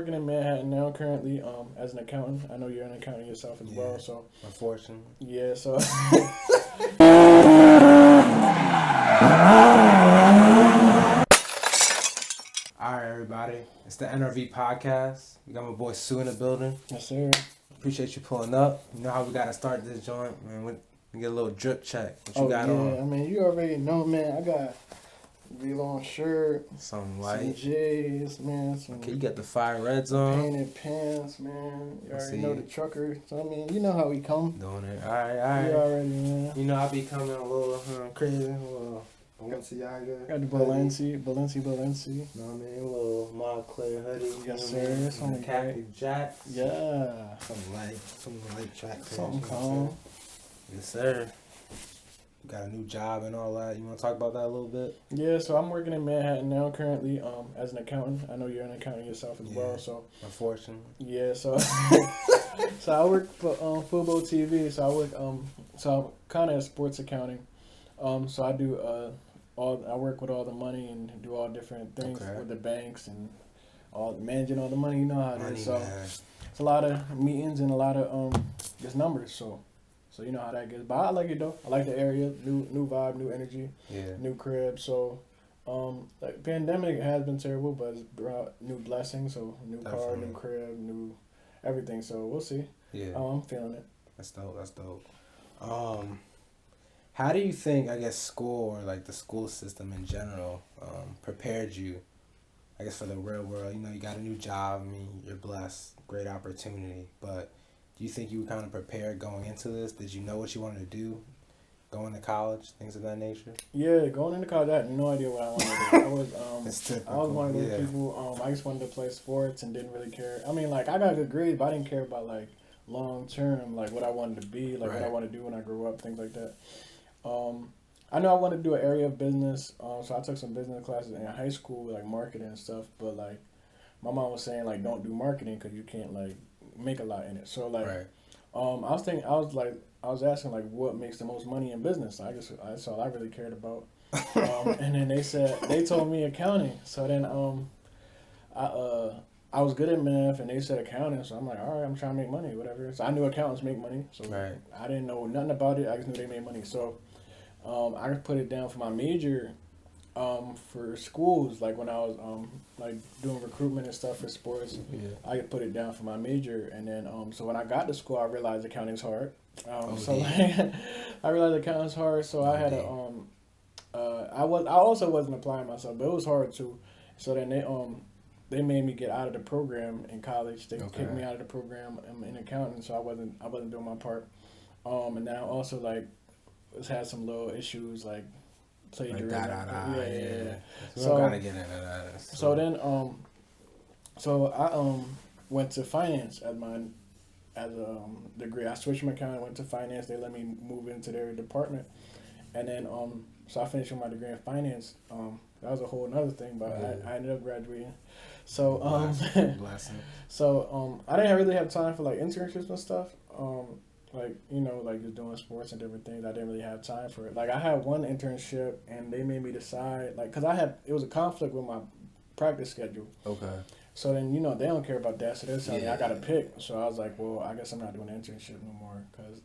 working in Manhattan now currently as an accountant. I know you're an accountant yourself as well, so unfortunately. yeah, so Alright, everybody. It's the NRV podcast. We got my boy Sue in the building. yes sir. Appreciate you pulling up. You know how we gotta start this joint, man. We get a little drip check. What you got on? I mean, you already know, man. I got V-long shirt, Some some light. J's, man, some Okay, you got the fire reds on. painted pants, man. You I already see. know the trucker. So I mean, you know how we come. Doing it. Alright. You already, man. You know I be coming a little crazy, a little Balenciaga. Got the hoodie. Balenci. You know what I mean? A little Montclair hoodie. Yes, you know what I mean? sir. Something Khaki jack. Yeah. Some light track pants. Something you know what I'm calm. saying? Yes, sir. You got a new job and all that. You want to talk about that a little bit? Yeah, so I'm working in Manhattan now currently as an accountant. I know you're an accountant yourself as well, so Unfortunately. yeah, so so I work for Fubo TV. So I work so kind of sports accounting. So I do I work with all the money and do all different things with the banks and all managing all the money. You know how it is. So it's a lot of meetings and a lot of just numbers. So you know how that gets. But I like it though. I like the area, new vibe, new energy, new crib. So like pandemic has been terrible, but it's brought new blessings. So new car, new crib, new everything. So we'll see. Yeah. I'm feeling it. That's dope. How do you think, I guess, school or like the school system in general prepared you, I guess, for the real world? You know, you got a new job. I mean, you're blessed, great opportunity. But do you think you were kind of prepared going into this? Did you know what you wanted to do, going to college, things of that nature? Yeah, going into college, I had no idea what I wanted to do. I was one of those people. I just wanted to play sports and didn't really care. I mean, like I got good grades, but I didn't care about like long term, like what I wanted to be, like what I want to do when I grew up, things like that. I know I wanted to do an area of business, so I took some business classes in high school, like marketing and stuff. But like, my mom was saying like, don't do marketing because you can't like make a lot in it. So like, I was asking like, what makes the most money in business? That's all I really cared about. And then they told me accounting. So then I was good at math, and they said accounting. So I'm like, all right, I'm trying to make money, whatever. So I knew accountants make money. So I didn't know nothing about it. I just knew they made money. So I put it down for my major for schools. Like when I was like doing recruitment and stuff for sports, I put it down for my major. And then so when I got to school, I realized accounting's hard. So like, I realized accounting's hard. So I had I also wasn't applying myself, but it was hard too. So then they made me get out of the program in college. They kicked me out of the program in accounting, so I wasn't doing my part. And now also like had some little issues like plagiarism. Yeah. So gotta get into that. So then so I went to finance as a degree. I switched my account and went to finance. They let me move into their department, and then so I finished with my degree in finance. That was a whole another thing, but I ended up graduating. So so I didn't really have time for like internships and stuff. Like you know, like just doing sports and different things. I didn't really have time for it. Like I had one internship, and they made me decide like because it was a conflict with my practice schedule. Okay. So then you know they don't care about that, so they're telling me I gotta pick. So I was like, well, I guess I'm not doing an internship no more, cause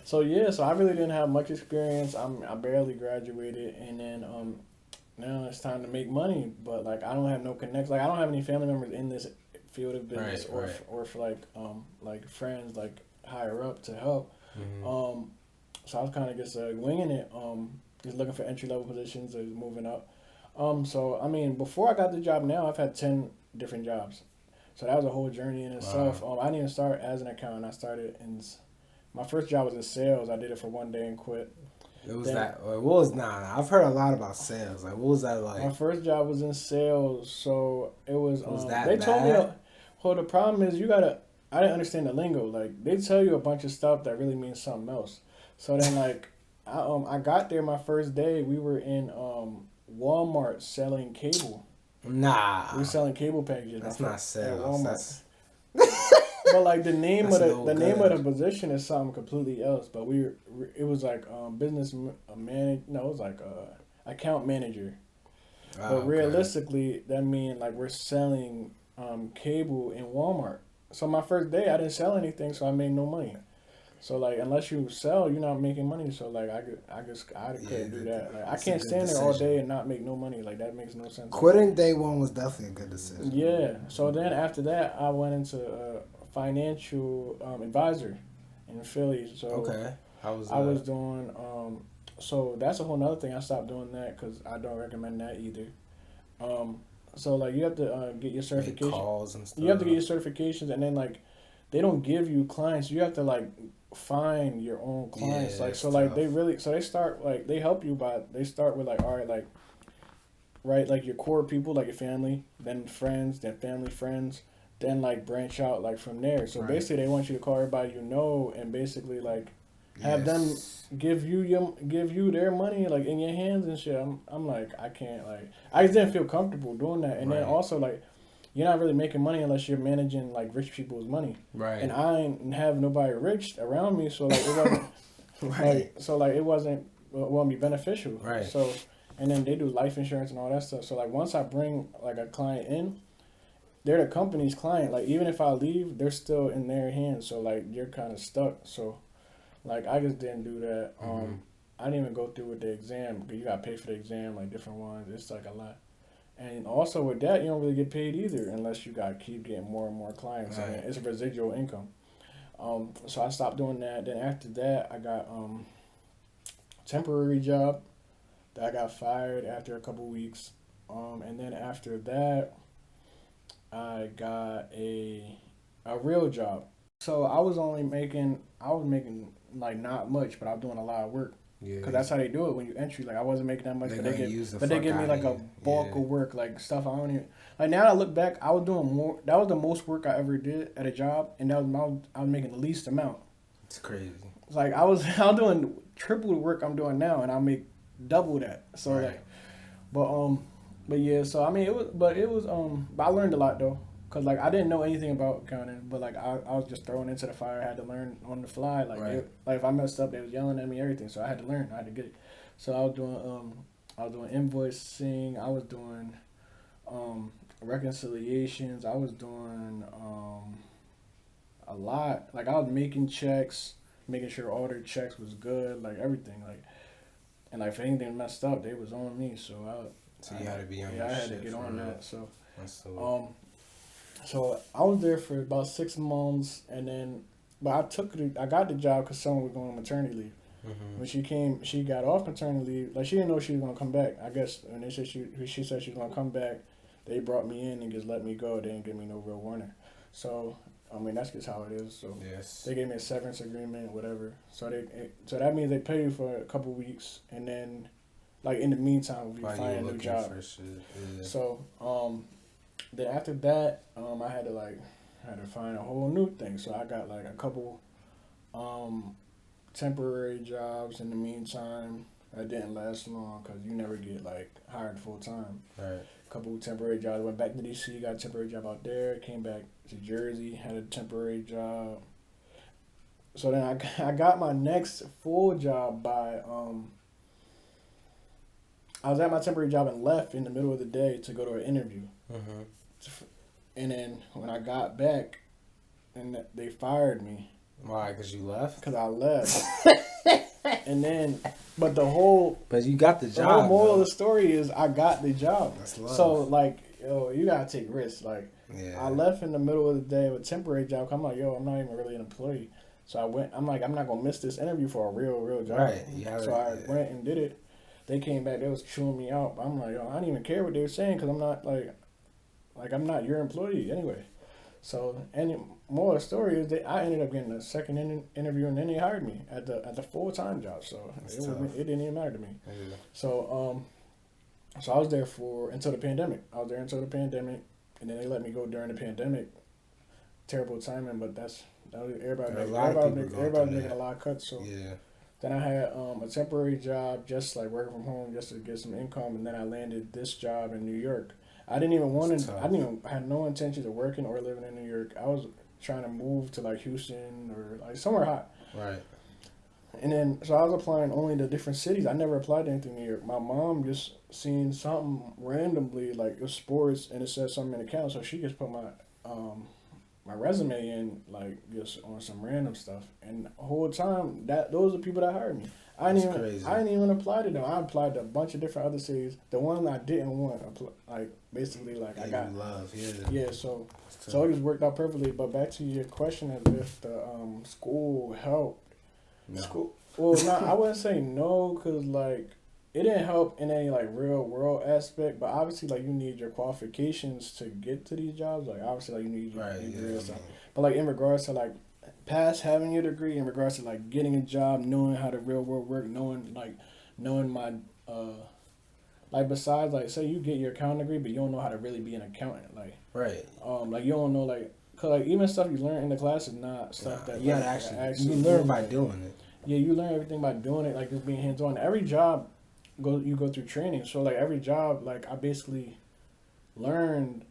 so yeah, so I really didn't have much experience. I barely graduated, and then now it's time to make money. But like I don't have no connects. Like I don't have any family members in this field of business or for like friends like higher up to help. Mm-hmm. So I was kind of just winging it. Just looking for entry level positions or moving up. So I mean, before I got the job now, I've had 10 different jobs. So that was a whole journey in itself. Wow. I didn't even start as an accountant. I started my first job was in sales. I did it for one day and quit. I've heard a lot about sales. Like, what was that like? My first job was in sales. So it was that they bad? told me, well, the problem is I didn't understand the lingo. Like, they tell you a bunch of stuff that really means something else. So then, like, I got there my first day. We were in Walmart selling cable. Nah. We were selling cable packages. That's not sales. At Walmart. But like the name of the position is something completely else. But it was like business manager. No, it was like account manager. But realistically, that means like we're selling cable in Walmart. So my first day, I didn't sell anything, so I made no money. So like, unless you sell, you're not making money. So like, I couldn't do that. Like, I can't stand there all day and not make no money. Like that makes no sense. Quitting day one was definitely a good decision. Yeah. So then after that, I went into a financial advisor in Philly. So okay, how was that? I was doing. So that's a whole nother thing. I stopped doing that because I don't recommend that either. So like you have to get your certification. Make calls and stuff. You have to get your certifications, and then like they don't give you clients. You have to like find your own clients. Yeah, like so, tough. like they start like they help you by they start with like all right like right like your core people like your family, then friends, then family friends, then like branch out like from there. So basically they want you to call everybody you know and basically like have them give you their money like in your hands and shit. I'm like I can't like I just didn't feel comfortable doing that. And then also like you're not really making money unless you're managing like rich people's money. Right. And I ain't have nobody rich around me, so like it wasn't like so like it won't be beneficial. Right. So and then they do life insurance and all that stuff. So like once I bring like a client in, they're the company's client. Like even if I leave, they're still in their hands. So like you're kind of stuck. So like I just didn't do that. I didn't even go through with the exam because you got to pay for the exam, like different ones. It's like a lot. And also with that, you don't really get paid either unless you got to keep getting more and more clients. Right. And it's a residual income. So I stopped doing that. Then after that, I got temporary job that I got fired after a couple weeks. And then after that, I got a real job. So I was making like not much, but I was doing a lot of work. Yeah. Because that's how they do it when you entry. Like I wasn't making that much, but they give me like a bulk of work, like stuff I don't even like. Now that I look back, I was doing more. That was the most work I ever did at a job, and I was making the least amount. It's crazy. It's like I was doing triple the work I'm doing now, and I make double that. So like, but yeah. So I mean, but I learned a lot though. Cause like I didn't know anything about accounting, but like I was just thrown into the fire. I had to learn on the fly. Like like if I messed up, they was yelling at me, everything. So I had to learn. I had to get it. So I was doing invoicing. I was doing reconciliations. I was doing a lot. Like I was making checks, making sure all their checks was good, like everything. Like and like if anything messed up, they was on me. So you had to be on. Yeah, I had to get on that. So So I was there for about 6 months, and then, but I got the job because someone was going on maternity leave. When she got off maternity leave. Like she didn't know she was gonna come back. I guess when they said she said she was gonna come back, they brought me in and just let me go. They didn't give me no real warning. So I mean that's just how it is. So they gave me a severance agreement, whatever. So that means they pay you for a couple weeks, and then, like in the meantime, we find a new job. So then after that, I had to find a whole new thing. So I got like a couple temporary jobs in the meantime. That didn't last long because you never get like hired full time. Right. A couple temporary jobs. Went back to DC, got a temporary job out there. Came back to Jersey, had a temporary job. So then I got my next full job by I was at my temporary job and left in the middle of the day to go to an interview. And then when I got back, and they fired me. Why? Because you left? Because I left. And then, but you got the job. The whole moral of the story is I got the job. That's love. So like, yo, you gotta take risks. Like, I left in the middle of the day with a temporary job. I'm like, yo, I'm not even really an employee. So I'm like, I'm not gonna miss this interview for a real job. Right. So I went and did it. They came back. They was chewing me out. But I'm like, yo, I didn't even care what they were saying because I'm not like I'm not your employee anyway. So, and more of the story is that I ended up getting a second interview, and then they hired me at the full-time job. So it didn't even matter to me. Yeah. So I was there until the pandemic. And then they let me go during the pandemic. Terrible timing, but everybody making a lot of cuts. So then I had a temporary job, just like working from home, just to get some income, and then I landed this job in New York. I didn't even had no intentions of working or living in New York. I was trying to move to like Houston or like somewhere hot. Right. And then, so I was applying only to different cities. I never applied to anything New York. My mom just seen something randomly, like it was sports, and it said something in the account. So she just put um, my resume in, like just on some random stuff. And the whole time, those are the people that hired me. I didn't even apply to them. I applied to a bunch of different other cities. The one I didn't want, like basically, like I got love. Yeah, so it just worked out perfectly. But back to your question, as if the school helped. No. School. Well, I wouldn't say no, cause like it didn't help in any like real world aspect. But obviously, like you need your qualifications to get to these jobs. Like obviously, like you need your degree and stuff. But like in regards to like past having your degree, in regards to like getting a job, knowing how the real world work, knowing my like besides like say you get your accounting degree, but you don't know how to really be an accountant. Like like you don't know like. Cause like even stuff you learn in the class is not stuff that you gotta actually you learn by doing it. Yeah, you learn everything by doing it, like just being hands on. Every job, you go through training. So like every job, like I basically learned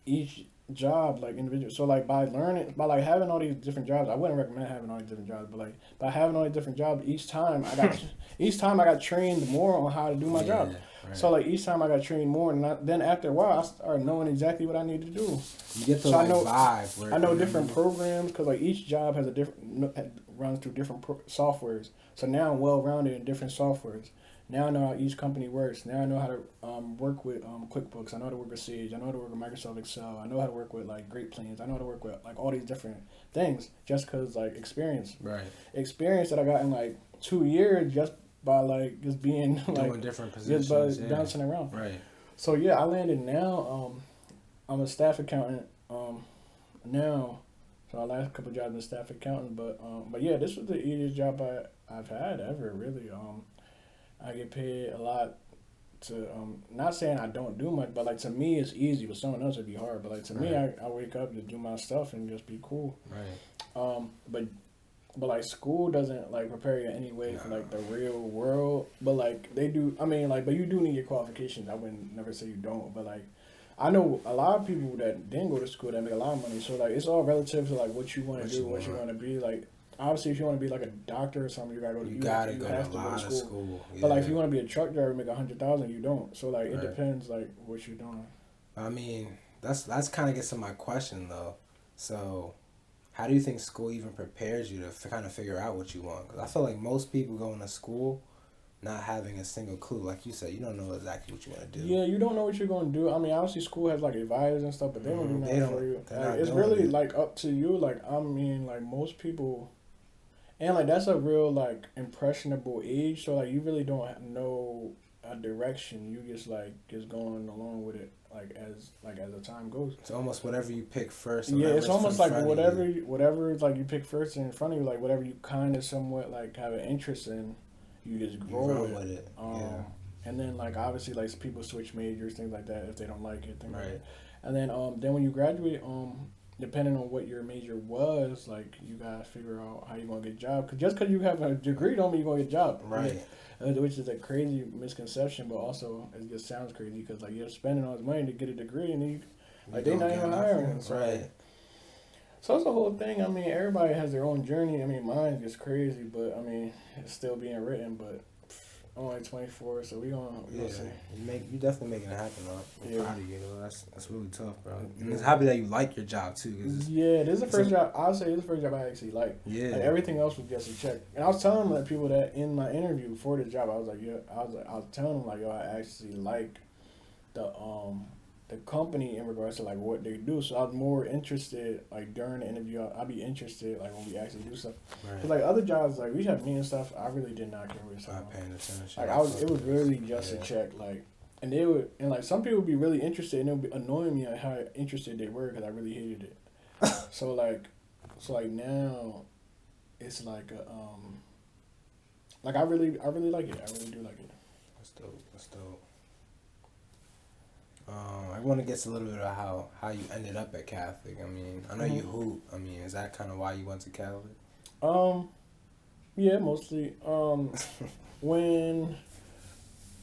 each job like individual. So like by like having all these different jobs, I wouldn't recommend having all these different jobs, but like by having all these different jobs, each time I got trained more on how to do my job. Right. So like each time I got trained more, and then after a while I started knowing exactly what I need to do. You get to vibe. I know different programs because like each job has runs through different softwares. So now I'm well rounded in different softwares. Now I know how each company works. Now I know how to work with QuickBooks. I know how to work with Sage. I know how to work with Microsoft Excel. I know how to work with like Great Plains. I know how to work with like all these different things just because like experience. Right. Experience that I got in like 2 years just by like just being like doing different positions, just by bouncing around. Right. So yeah, I landed now. I'm a staff accountant now. So I last couple jobs in staff accountant, but yeah, this was the easiest job I've had ever really. I get paid a lot to not saying I don't do much, but like to me it's easy. With someone else it'd be hard. But like to me, I wake up, just do my stuff and just be cool. Right. But like school doesn't like prepare you anyway for like the real world. But like they do. I mean like, but you do need your qualifications. I wouldn't never say you don't. But like I know a lot of people that didn't go to school that make a lot of money. So like it's all relative to like what you want to do, what you want to be. Like obviously if you want to be like a doctor or something, you gotta go to you have to go to school. Yeah. But like if you want to be a truck driver, make $100,000, you don't. So like it depends like what you're doing. I mean that's kind of gets to my question though. So how do you think school even prepares you to kind of figure out what you want? Because I feel like most people going to school not having a single clue. Like you said, you don't know exactly what you want to do. Yeah, you don't know what you're going to do. I mean, obviously school has like advisors and stuff, but they don't do nothing for you. Like, it's really like up to you. Like, I mean, like most people, and like that's a real like impressionable age. So like you really don't know a direction. You just going along with it. Like as the time goes, it's almost whatever you pick first. Yeah, it's almost like whatever like you pick first in front of you, like whatever you kind of somewhat like have an interest in, you just grow with it. And then like obviously like people switch majors, things like that if they don't like it, things like that. And then when you graduate, depending on what your major was, like you gotta figure out how you're gonna get a job. Cause just because you have a degree don't mean you're gonna get a job. Right. Which is a crazy misconception, but also it just sounds crazy because like you're spending all this money to get a degree and you like they're not even hiring. So it's the whole thing. I mean, everybody has their own journey. I mean, mine's just crazy, but I mean, it's still being written. But I'm only 24, so we gonna see. You definitely making it happen, though. I'm proud of you, though. That's really tough, bro. And it's happy that you like your job too. Yeah, this is the first job. I'll say this is the first job I actually like. Yeah. Like, everything else was just a check. And I was telling like people that in my interview for the job, I was telling them like, yo, I actually like the company in regards to like what they do. So I was more interested like during the interview. I'd be interested like when we actually do stuff. Right. Cause like other jobs like we have me and stuff. I really did not care what stuff. Not paying attention. Like it was really just a check. Like and they would and like some people would be really interested and it would be annoying me at how interested they were because I really hated it. so like now it's like a like I really like it. I really do like it. That's dope. I want to get a little bit of how you ended up at Catholic. I mean, I know you hoop. I mean, is that kind of why you went to Catholic? Yeah, mostly. When,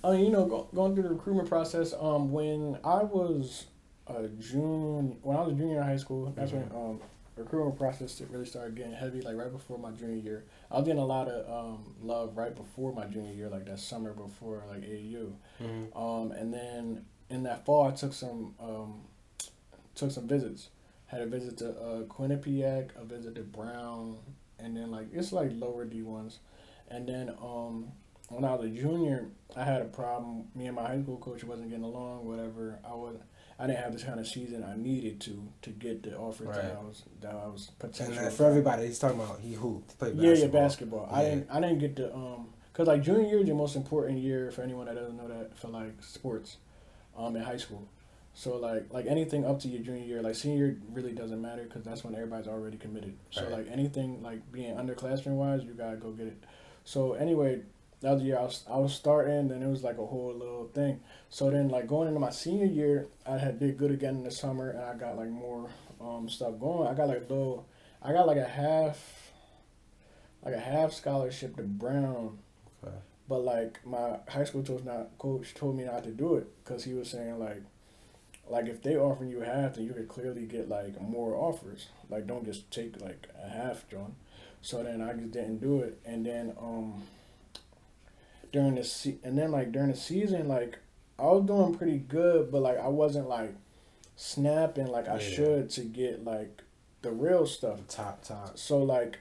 going through the recruitment process. When I was a junior in high school, that's when recruitment process really started getting heavy, like right before my junior year. I was getting a lot of love right before my junior year, like that summer before like AU. And then in that fall, I took some visits. Had a visit to Quinnipiac, a visit to Brown, and then like it's like lower D ones. And then when I was a junior, I had a problem. Me and my high school coach wasn't getting along. Whatever. I didn't have this kind of season I needed to get the offers that I was potentially. And for everybody, he's talking about he hooped, he played basketball. Yeah, basketball. Yeah. I didn't get the cause like junior year is your most important year for anyone that doesn't know that for like sports, in high school. So like anything up to your junior year, like senior year really doesn't matter because that's when everybody's already committed. So like anything like being underclassmen wise, you gotta go get it. So anyway, that was the year I was starting, then it was like a whole little thing. So then like going into my senior year, I did good again in the summer, and I got like more stuff going. I got like a half scholarship to Brown. Okay. But like my high school coach told me not to do it because he was saying like if they offering you half, then you could clearly get like more offers. Like don't just take like a half, John. So then I just didn't do it, and then during the season, like I was doing pretty good, but like I wasn't like snapping like I should to get like the real stuff. Top. So like,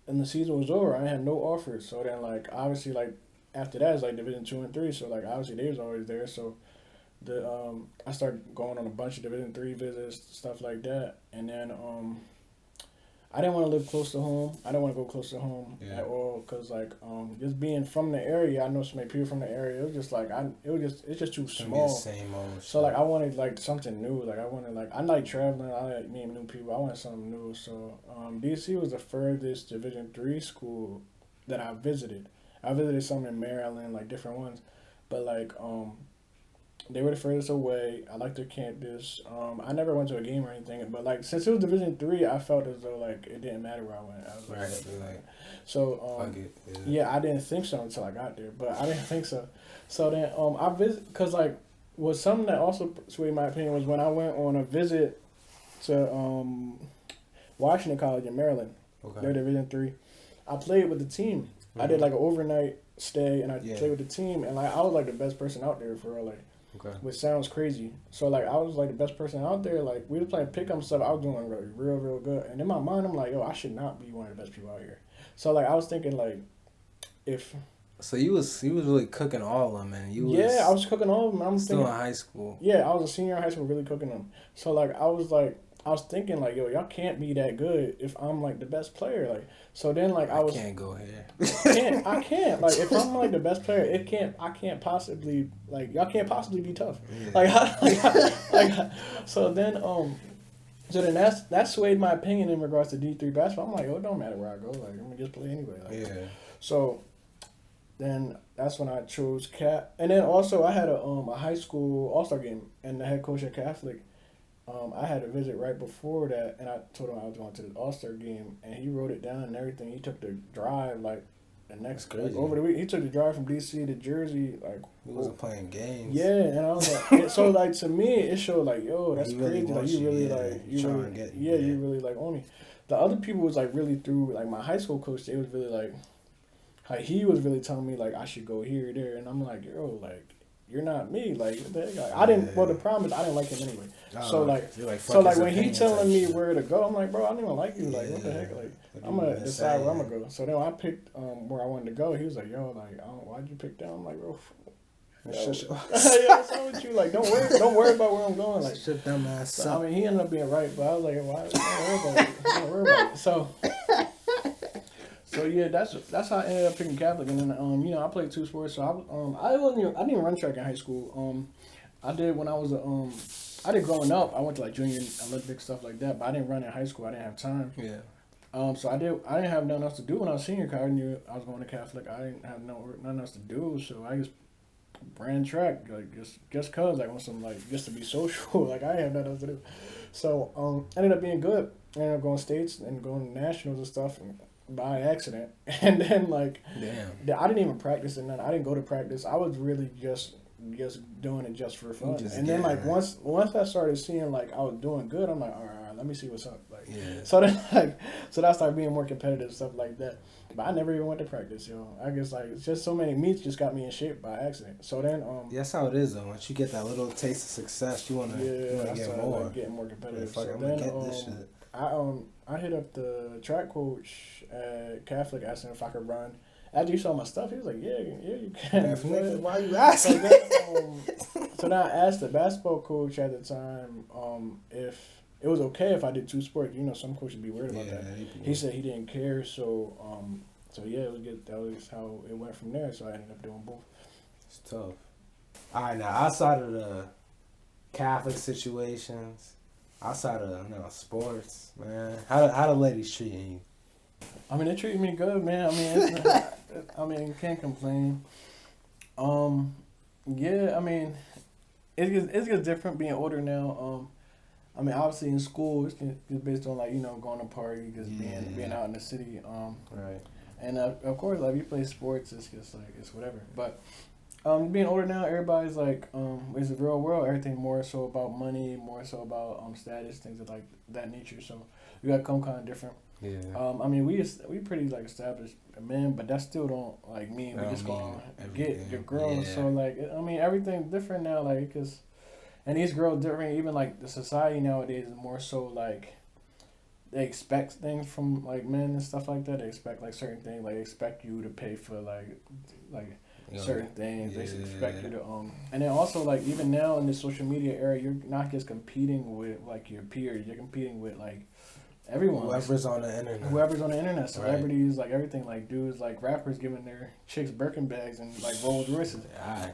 and the season was over, I had no offers. So then like obviously like after that it's like Division 2 and 3. So like obviously they was always there. So I started going on a bunch of Division 3 visits, stuff like that, and then I didn't want to live close to home. I didn't want to go close to home at all because like just being from the area, I know so many people from the area. It was just like it's just too small. Same old so like I wanted like something new. Like I like traveling. I like meeting new people. I wanted something new. So DC was the furthest Division 3 school that I visited. I visited some in Maryland, like different ones, but like they were the furthest away. I liked their campus. I never went to a game or anything, but like since it was Division 3, I felt as though like it didn't matter where I went. I was like, so I didn't think so until I got there, but I didn't think so. So then I visit because like was something that also swayed my opinion was when I went on a visit to Washington College in Maryland. Okay. They're Division 3. I played with the team. I did like an overnight stay and I played with the team, and like I was like the best person out there for like. Okay. Which sounds crazy. So like I was like the best person out there. Like we were playing pick-up stuff. I was doing like real good. And in my mind, I'm like, yo, I should not be one of the best people out here. So like I was thinking like, if. So you was really cooking all of them, and you was. Yeah, I was cooking all of them. I'm still in high school. Yeah, I was a senior in high school, really cooking them. So like I was thinking like, yo, y'all can't be that good if I'm like the best player. Like so then like I can't go here. I can't. Like if I'm like the best player, I can't possibly like y'all can't possibly be tough. Yeah. So then that swayed my opinion in regards to D3 basketball. I'm like, oh, it don't matter where I go. Like I'm gonna just play anyway. Like, yeah. So then that's when I chose Cat, and then also I had a high school all-star game, and the head coach at Catholic. I had a visit right before that, and I told him I was going to the All-Star game, and he wrote it down and everything. He took the drive, like, the next like, over the week. He took the drive from D.C. to Jersey, like. He wasn't playing games. Yeah, and I was like, so, like, to me, it showed, like, yo, that's crazy. Like, you really, like, own me. The other people was, like, really through, like, my high school coach, they was really, like, he was really telling me, like, I should go here, there, and I'm like, yo, like, you're not me, like I didn't. Well, the problem is I didn't like him anyway. So when he telling me where to go, I'm like, bro, I don't even like you. Like, what the heck? Like, I'm gonna decide where I'm gonna go. So then when I picked where I wanted to go, he was like, yo, like, why'd you pick that? I'm like, bro. What's wrong with you? Like, don't worry about where I'm going. Like, shut dumb ass. So, I mean, he ended up being right, but I was like, why? Don't worry about it. So yeah, that's how I ended up picking Catholic, and then I played 2 sports. So I didn't even run track in high school. I did when I was I did growing up. I went to like junior Olympic stuff like that, but I didn't run in high school. I didn't have time. Yeah. So I didn't have nothing else to do when I was senior. Cause I knew I was going to Catholic. I didn't have nothing else to do, so I just ran track like just cause I want some like just to be social. Like I didn't have nothing else to do. So ended up being good. Ended up going states and going nationals and stuff. By accident, and then like, I didn't even practice and nothing. I didn't go to practice. I was really just doing it just for fun. And then like once I started seeing like I was doing good, I'm like, all right, let me see what's up. Like, Yeah. So then so that started being more competitive, stuff like that. But I never even went to practice, yo. I guess like it's just so many meets just got me in shape by accident. So then that's how it is though. Once you get that little taste of success, you wanna get more. Like, getting more competitive. Like, so I'm then gonna get this shit. I hit up the track coach at Catholic, asked him if I could run. After he saw my stuff, he was like, "Yeah, you can." Definitely. Why you asking? So then I asked the basketball coach at the time if it was okay if I did two sports. You know, some coaches be worried about that. He said he didn't care. So yeah, it was good. That was how it went from there. So I ended up doing both. It's tough. All right, now outside of the Catholic situations, outside of sports, man, how the ladies treating you? I mean, they treat me good, man. I mean, can't complain. Yeah, I mean, it gets different being older now. I mean, obviously in school, it's based on like going to party, just being out in the city. Right. And of course, like you play sports, it's just like it's whatever. But being older now, everybody's like it's the real world. Everything more so about money, more so about status, things of like that nature. So we got to come kind of different. Yeah. I mean, we pretty like established men, but that still don't like mean we just gonna get your girls. Yeah. So like, I mean, everything's different now. Like, cause, and these girls different. Even like the society nowadays is more so like they expect things from like men and stuff like that. They expect like certain things. Like they expect you to pay for like certain things. They expect you to and then also like even now in the social media era, you're not just competing with like your peers. You're competing with like everyone. Whoever's on the internet. Celebrities, like everything, like dudes, like rappers giving their chicks Birkin bags and like Rolls Royces.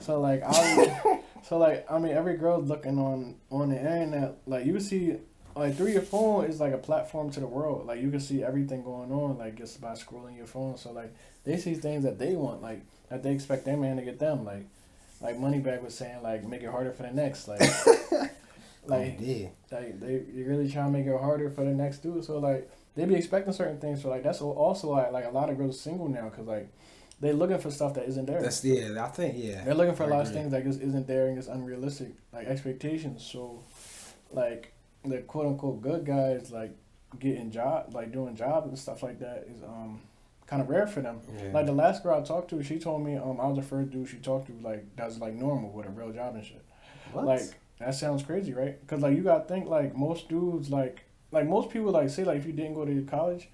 So like, I mean, every girl's looking on the internet. Like you can see, like through your phone is like a platform to the world. Like you can see everything going on, like just by scrolling your phone. So like they see things that they want, like that they expect their man to get them. Like Moneybag was saying, like make it harder for the next, like. Like they really trying to make it harder for the next dude. So like they be expecting certain things. So like that's also like a lot of girls single now because like they looking for stuff that isn't there. I think they're looking for a lot of things that just isn't there and just unrealistic like expectations. So like the quote unquote good guys like getting doing jobs and stuff like that is kind of rare for them. Yeah. Like the last girl I talked to, she told me I was the first dude she talked to like that's like normal with a real job and shit. What? Like. That sounds crazy, right? Because, like, you got to think, like, most dudes, like most people, like, say, like, if you didn't go to college,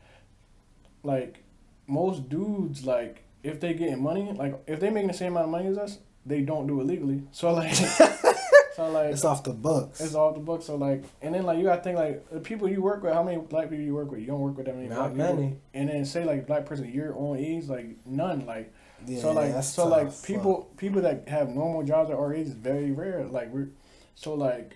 like, most dudes, like, if they getting money, like, if they making the same amount of money as us, they don't do it legally. So, like, it's off the books. It's off the books. So, like, and then, like, you got to think, like, the people you work with, how many black people you work with? You don't work with that many black people. Not many. And then, say, like, black person your own age, like, none, like. Yeah, so, like, people that have normal jobs at our age is very rare. Like, So like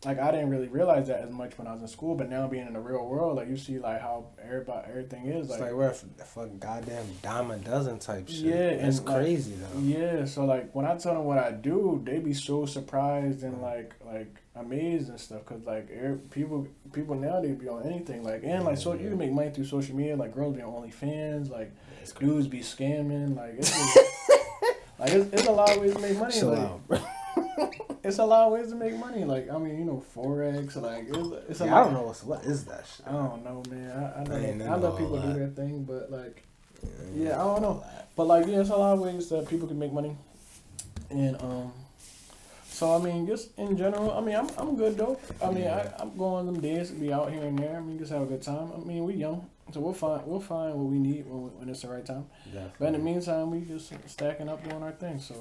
I didn't really realize that as much when I was in school, but now being in the real world, like you see like how everything is. It's like we're a fucking goddamn dime a dozen type shit. Yeah, it's crazy though. Yeah, so like when I tell them what I do, they be so surprised and like amazed and stuff, cause like people nowadays be on anything like so you can make money through social media. Like girls be on OnlyFans, like dudes be scamming, like it's it's a lot of ways to make money. Chill like, out, bro. It's a lot of ways to make money. Like, I mean, Forex. Like, it's a lot. I don't know what is that shit. I don't know, man. I let people do their thing, but like, I don't know. But like, it's a lot of ways that people can make money, and so I mean, just in general, I mean, I'm good though. I mean, I'm going them days to be out here and there. I mean, just have a good time. I mean, we young, so we'll find what we need when it's the right time. Definitely. But in the meantime, we just stacking up doing our thing. So.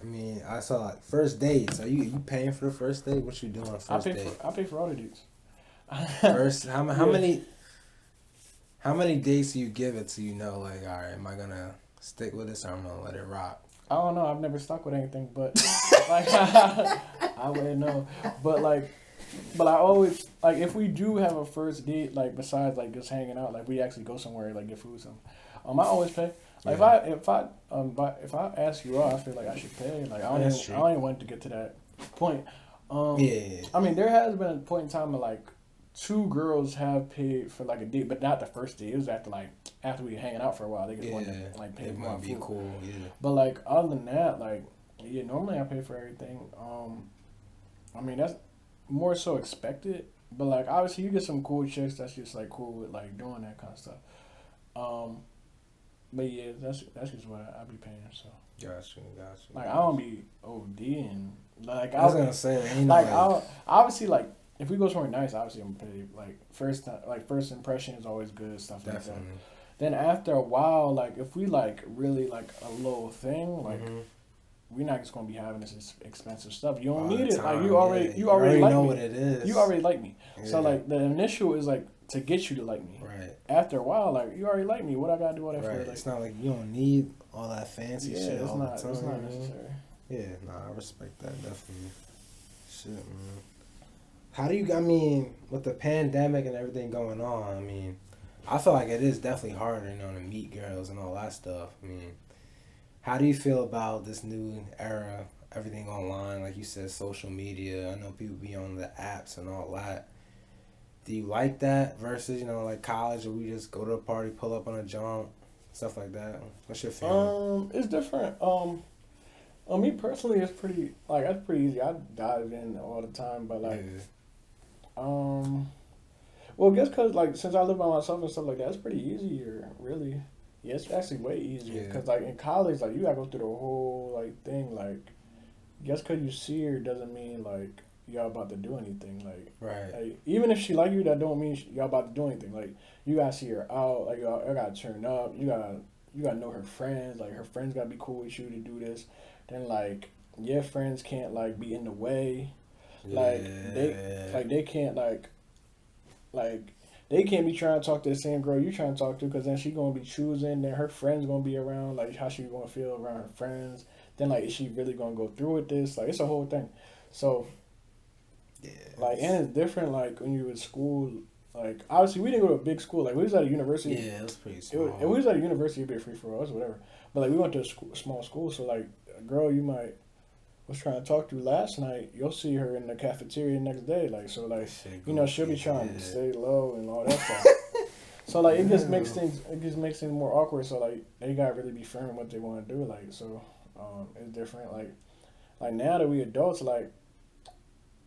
I mean, I saw like first dates. Are you paying for the first date? What you doing first date? I pay for all the dates. First, how many dates do you give it to like, all right, am I gonna stick with this or I'm gonna let it rock? I don't know. I've never stuck with anything, but like I wouldn't know. But I always like if we do have a first date, like besides like just hanging out, like we actually go somewhere like get food something. I always pay. Like if I ask you out, I feel like I should pay. Like I don't even want to get to that point. I mean, there has been a point in time where like 2 girls have paid for like a date, but not the first date. It was after we were hanging out for a while. They just wanted to like pay for my food. Cool. Yeah. But like other than that, like normally I pay for everything. I mean that's more so expected. But like obviously you get some cool chicks that's just like cool with like doing that kind of stuff. Um, but yeah, that's just what I be paying. So Gotcha. like I don't be ODing. Like I was gonna say, ain't like no, I obviously like if we go somewhere nice, obviously I'm gonna pay. Like first impression is always good stuff definitely. like that. Then after a while, like if we like really like a little thing, like we're not just gonna be having this expensive stuff. You don't need it. Like you already like know me. what it is. You already like me. Yeah. So like the initial is like to get you to like me. Right. After a while, like you already like me. What I gotta do all that for? Right. Like, It's not like you don't need all that fancy yeah, shit it's all not. the time. It's not necessary. Yeah, I respect that definitely. Shit, man. How do you? I mean, with the pandemic and everything going on, I mean, I feel like it is definitely harder, to meet girls and all that stuff. I mean, how do you feel about this new era? Everything online, like you said, social media. I know people be on the apps and all that. Do you like that versus, like college where we just go to a party, pull up on a jump, stuff like that? What's your feeling? It's different. Me personally, it's pretty like that's pretty easy. I dive in all the time, but like, well, I guess because like since I live by myself and stuff like that, it's pretty easier, really. Yeah, it's actually way easier because like in college, like you gotta go through the whole like thing. Like, just because you see her doesn't mean like y'all about to do anything. Like even if she like you, that don't mean y'all about to do anything. Like you gotta see her out. Like y'all gotta turn up. You gotta know her friends. Like her friends gotta be cool with you to do this. Then like your friends can't like be in the way. Like they can't like they can't be trying to talk to the same girl you trying to talk to because then she gonna be choosing. Then her friends gonna be around. Like how she gonna feel around her friends. Then like is she really gonna go through with this? Like it's a whole thing. So like and it's different. Like when you were in school. Like obviously we didn't go to a big school. Like we was at a university. Yeah, it was pretty small. If we was at a university, it'd be a free for all, whatever. But like we went to a small school, so like a girl you might was trying to talk to last night, you'll see her in the cafeteria the next day. Like so, like she'll be trying to stay low and all that stuff. So like it just makes things more awkward. So like they gotta really be firm in what they want to do. Like so, it's different. Like now that we adults, like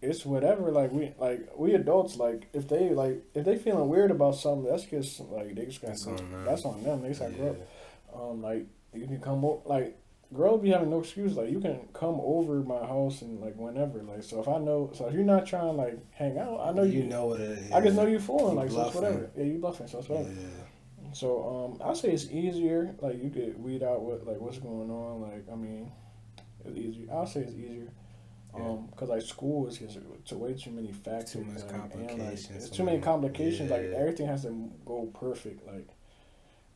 it's whatever. Like we adults. Like if they feeling weird about something, that's just like they just gotta that's on them. They just gotta grow up. Like you can come over like. Girls be having no excuse. Like you can come over my house and like whenever. Like so if you're not trying to like hang out, I know you know what it is. I just know you're fooling. Like so it's whatever. Yeah, you bluffing. So it's whatever. Yeah. So I say it's easier. Like you could weed out what's going on. Like I mean, it's easier. I'll say it's easier. Cause like school is just way too many factors. Too much complications. And, it's too many complications. Yeah. Like everything has to go perfect. Like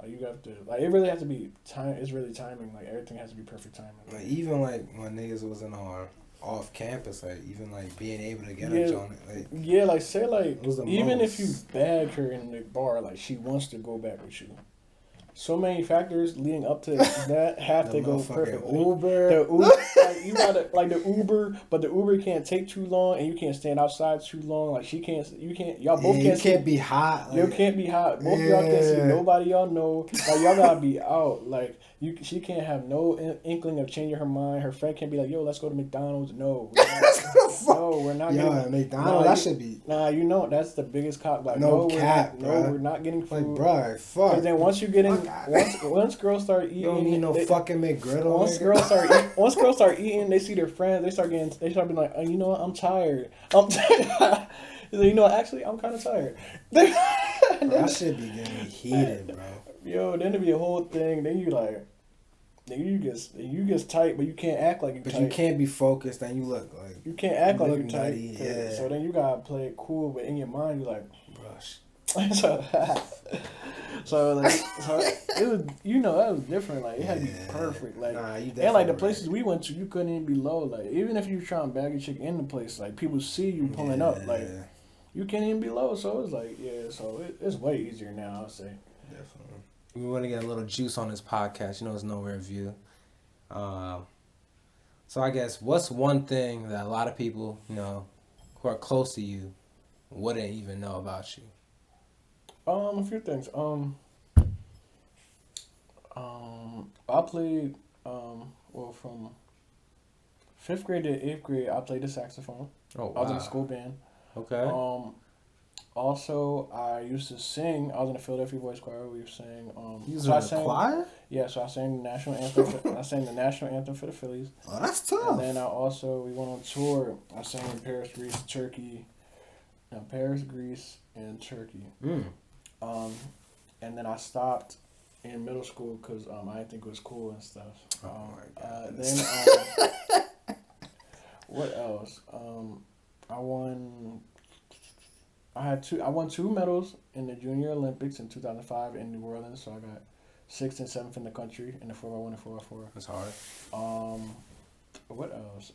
you have to it really has to be time. It's really timing. Like everything has to be perfect timing. Like even like when niggas was in our off campus, like even like being able to get a joint. Like like say like even if you bag her in the bar, like she wants to go back with you. So many factors leading up to that have to go perfect. Uber, like you gotta like the Uber, but the Uber can't take too long, and you can't stand outside too long. Like you can't. Y'all both can't. You can't be hot. You can't be hot. Both of y'all can't see nobody y'all know. Like y'all gotta be out. Like she can't have no inkling of changing her mind. Her friend can't be like, "Yo, let's go to McDonald's." No, we're not. Yo, McDonald's. That should be. Nah, that's the biggest cop. Like we're not getting food. Like, bro, fuck. Because then once you get in. Once girls start eating, you don't need no fucking McGriddle. Once girls start eating, they see their friends. They start being like, oh, you know what? I'm tired. You know what? Actually, I'm kind of tired. Bro, that shit be getting heated, bro. Yo, then it'd be a whole thing. Then you get tight, but you can't act like you. But tight. you can't be focused, and you look like you can't act like you're tight. Yeah. So then you gotta play it cool, but in your mind you're like, brush. So it was, that was different. Like it had to be perfect. Like and like the places we went to, you couldn't even be low. Like even if you try and bag a chick in the place, like people see you pulling up, like you can't even be low. So it's like so it's way easier now. I'll say definitely. We want to get a little juice on this podcast. It's nowhere view. So I guess what's one thing that a lot of people who are close to you wouldn't even know about you? A few things. I played from 5th grade to 8th grade I played the saxophone. Oh wow. I was in a school band. Okay. Also, I used to sing. I was in the Philadelphia Voice Choir. We sang. You was So in I the sang. choir? Yeah, so I sang the national anthem. I sang the national anthem for the Phillies. Oh, that's tough. And then we went on tour. I sang in Paris, Greece, Turkey. Paris, Greece, and Turkey. And then I stopped in middle school because I didn't think it was cool and stuff. Oh my god. Then what else? I won. I won 2 medals in the Junior Olympics in 2005 in New Orleans. So I got 6th and 7th in the country in the 4x1 and 4x4. That's hard. What else?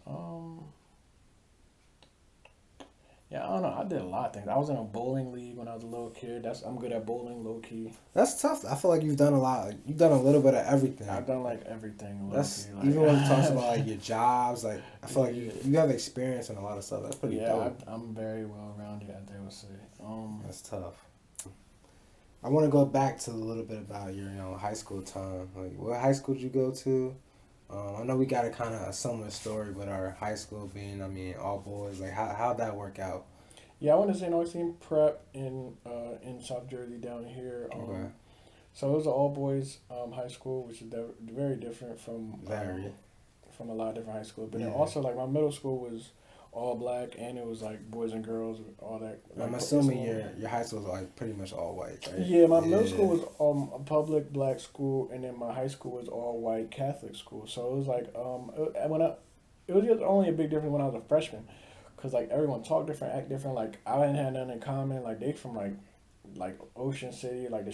Yeah, I don't know. I did a lot of things. I was in a bowling league when I was a little kid. I'm good at bowling, low key. That's tough. I feel like you've done a lot. You've done a little bit of everything. I've done like everything. That's like, even when it talks about like your jobs. Like I feel like you have experience in a lot of stuff. That's pretty dope. I'm very well rounded. I would say. That's tough. I want to go back to a little bit about your high school time. Like what high school did you go to? I know we got a kind of a similar story with our high school being, all boys. Like, how'd that work out? Yeah, I went to St. Augustine Prep in South Jersey down here. Okay. So it was an all boys high school, which is very different from a lot of different high schools. But then also, like, my middle school was all black, and it was like boys and girls, all that. Like, I'm assuming your high school was like pretty much all white, right? Yeah, my middle school was a public black school, and then my high school was all white Catholic school. So it was like it was just only a big difference when I was a freshman, cause like everyone talked different, act different. Like I didn't have nothing in common. Like they from like Ocean City, like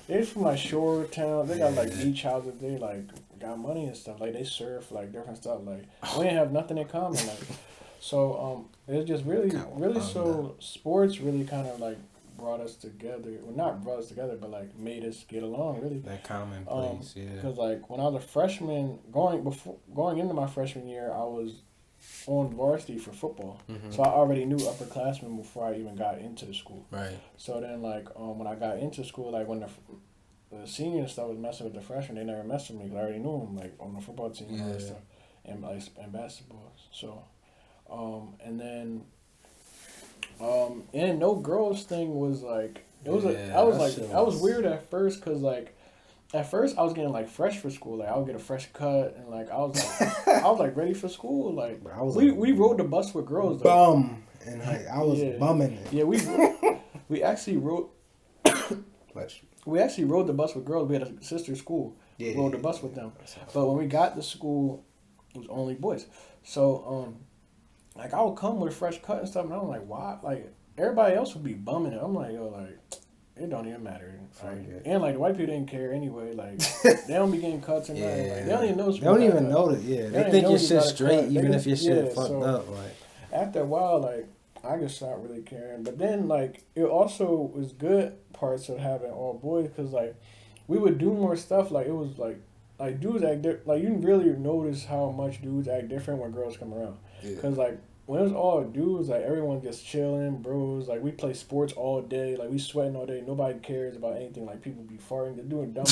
they from like shore town. They got like beach houses. They like got money and stuff. Like they surf, like different stuff. Like we didn't have nothing in common. Like so it was just really so sports really kind of like brought us together. Well, not brought us together, but like made us get along. Really that common place. Yeah. Because like when I was a freshman, going into my freshman year, I was on varsity for football. Mm-hmm. So I already knew upperclassmen before I even got into the school. Right. So then when I got into school, like when the seniors and stuff was messing with the freshmen, they never messed with me because I already knew them like on the football team and all that stuff, and basketball. So, and then, and no girls thing was like it was I was weird at first because like. At first, I was getting like fresh for school. Like I would get a fresh cut, and like I was like ready for school. Like we rode the bus with girls. Bum, and like I was bumming it. Yeah, we actually rode. We actually rode the bus with girls. We had a sister school. Yeah, rode the bus with them. But when we got to school, it was only boys. So like I would come with a fresh cut and stuff, and I'm like, why? Like everybody else would be bumming it. I'm like, yo, like. It don't even matter. And like the white people didn't care anyway. Like they don't be getting cuts and nothing. Like, they don't even know. They don't even know that. Yeah, they think your shit's straight, even if your shit fucked up. Like after a while, like I just stopped really caring. But then like it also was good parts of having all boys because like we would do more stuff. Like it was like dudes act like you really notice how much dudes act different when girls come around. Because like. When it was all dudes, like everyone just chilling, bros. Like we play sports all day, like we sweating all day. Nobody cares about anything. Like people be farting, they're doing dumb.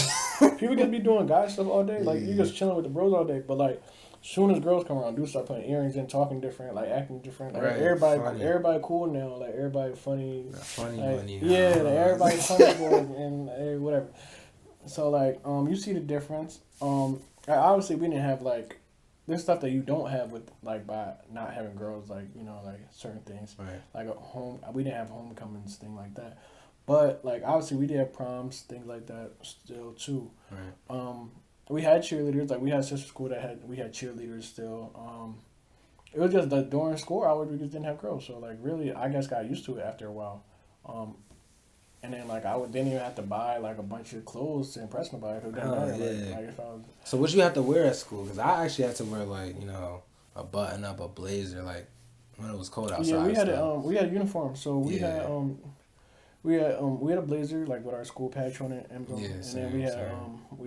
People just be doing guy stuff all day. Like you just chilling with the bros all day. But like, as soon as girls come around, dudes start putting earrings in, talking different, like acting different. Like everybody cool now. Like everybody funny. Funny like, money. Yeah, like everybody funny boys and whatever. So like, you see the difference. Obviously we didn't have like. There's stuff that you don't have with like by not having girls, like like certain things, right? Like we didn't have homecomings, thing like that. But like obviously we did have proms, things like that still too. Right. We had cheerleaders, like we had a sister school we had cheerleaders still. It was just that during school hours we just didn't have girls, so like really I guess got used to it after a while. And then like didn't even have to buy like a bunch of clothes to impress nobody. Like if I was. So what you have to wear at school? Because I actually had to wear like a button up, a blazer, like when it was cold outside. Yeah, we had uniforms. So we had we had a blazer like with our school patch on it, emblem, and then we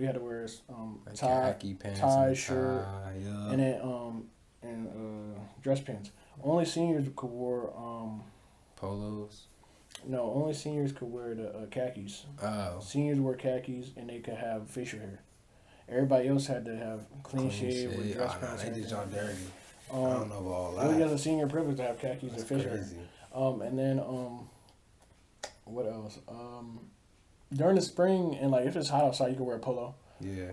had to wear like khaki pants, shirt, and then dress pants. Only seniors could wear polos. No, only seniors could wear the khakis. Oh. Seniors wore khakis and they could have facial hair. Everybody else had to have clean shave with dress pants. They did y'all dirty. I don't know about all that. It was just a senior privilege to have khakis and facial hair. And then What else? During the spring and like if it's hot outside, you can wear a polo. Yeah.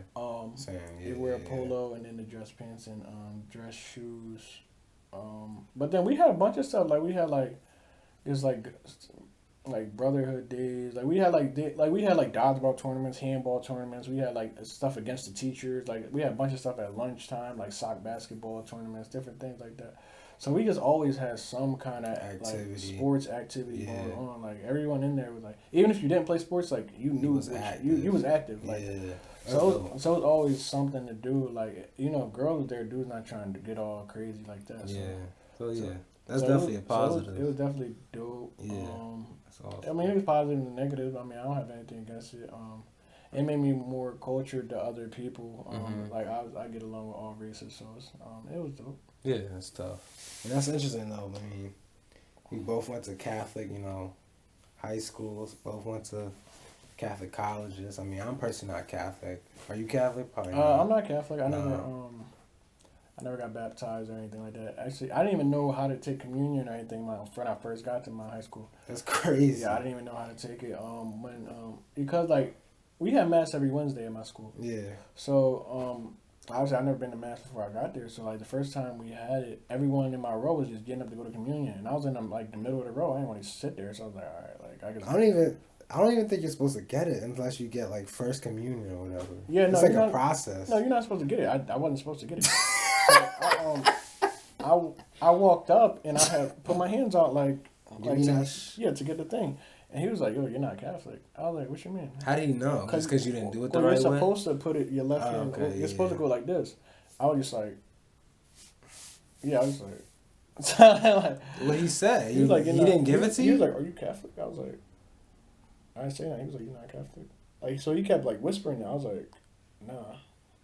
Same. Yeah, you wear a polo and then the dress pants and dress shoes. But then we had a bunch of stuff. Like we had like it's like brotherhood days. Like we had we had like dodgeball tournaments, handball tournaments. We had like stuff against the teachers. Like we had a bunch of stuff at lunchtime, like sock basketball tournaments, different things like that. So we just always had some kind of like sports activity going on. Like everyone in there was like, even if you didn't play sports, like you knew you was active. Like so it was always something to do. Like girls there, dudes not trying to get all crazy like that. So, that's definitely a positive. It was definitely dope. Yeah, that's awesome. I mean, it was positive and negative. I mean, I don't have anything against it. It made me more cultured to other people. Like I get along with all races, so it was dope. Yeah, that's tough. And that's interesting though. I mean, we both went to Catholic, high schools. Both went to Catholic colleges. I mean, I'm personally not Catholic. Are you Catholic? Probably not. I'm not Catholic. I never got baptized or anything like that. Actually, I didn't even know how to take communion or anything when I first got to my high school. That's crazy. Yeah, I didn't even know how to take it. Because like we had mass every Wednesday at my school. Yeah. So obviously I've never been to mass before I got there. So like the first time we had it, everyone in my row was just getting up to go to communion, and I was in like the middle of the row. I didn't want to sit there, so I was like, all right, like I guess. I don't even think you're supposed to get it unless you get like first communion or whatever. Yeah, it's like a process. No, you're not supposed to get it. I wasn't supposed to get it. So I walked up and I had put my hands out to get the thing, and he was like, "Yo, you're not Catholic." I was like, "What you mean?" How do you know? Just because you didn't do it the right way? You're supposed to put it your left hand. Okay, you're supposed to go like this. I was just like, I was like, what he said? He was like, he didn't give it to you. He was like, "Are you Catholic?" I was like, I didn't say that. He was like, "You're not Catholic." Like, so he kept like whispering it. I was like, "Nah."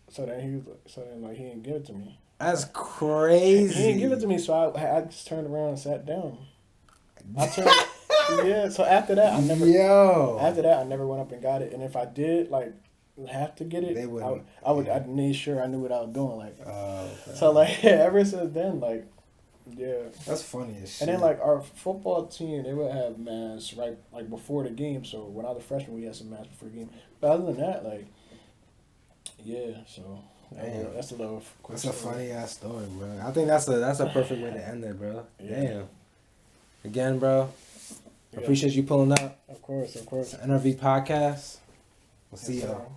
So then he didn't give it to me. That's crazy. He didn't give it to me, so I just turned around and sat down. So after that, I never went up and got it. And if I did, like, have to get it, I made sure I knew what I was doing. Like, okay. So, like, ever since then, like, yeah. That's funny as shit. And then, like, our football team, they would have mass, right, like, before the game. So, when I was a freshman, we had some mass before the game. But other than that, like, yeah, so... That's a little. That's a funny ass story, bro. I think that's a perfect way to end it, bro. Yeah. Damn. Again, bro. Appreciate you pulling up. Of course. It's an NRV podcast. We'll see y'all.